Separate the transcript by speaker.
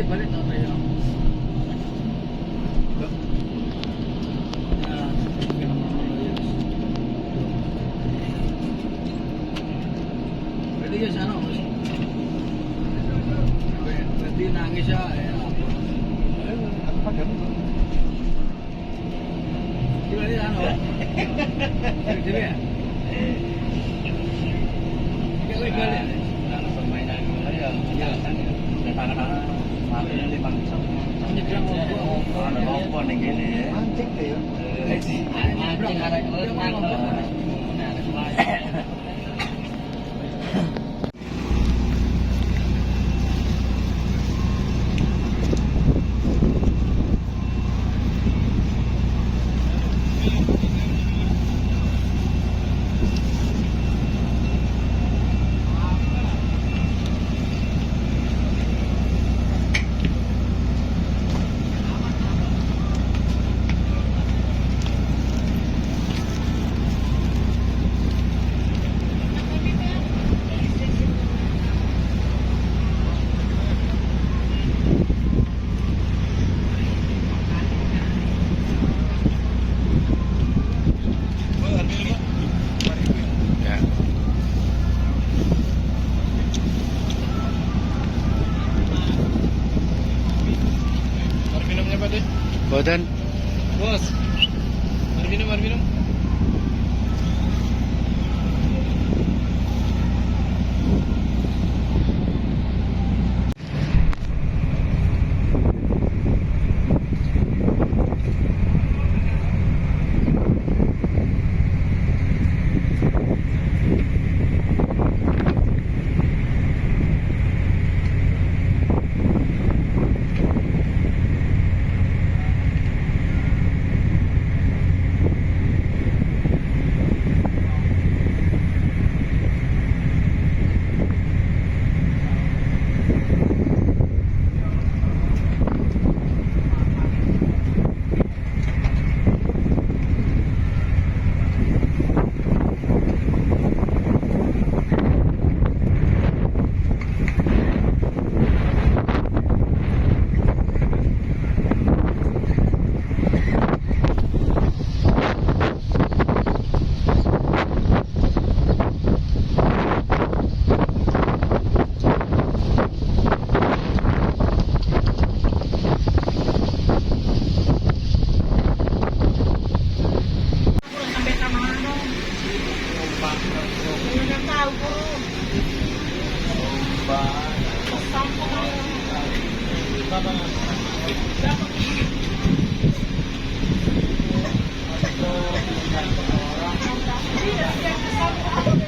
Speaker 1: balik tak tayo. Pwede yun sa ano? Pwede nangis siya.
Speaker 2: Ano pa ganun?
Speaker 1: Gila dia ano? Jadi ya. Kalau balik.
Speaker 3: Karena permainan ya, ya kan ya. Karena hari ini limang sama.
Speaker 1: Nyebrang
Speaker 3: Ada lompo nih gini ya.
Speaker 2: Mancing deh ya.
Speaker 1: Nyebrang ada
Speaker 3: Badan.
Speaker 1: Bos. Mari minum.
Speaker 2: Iya,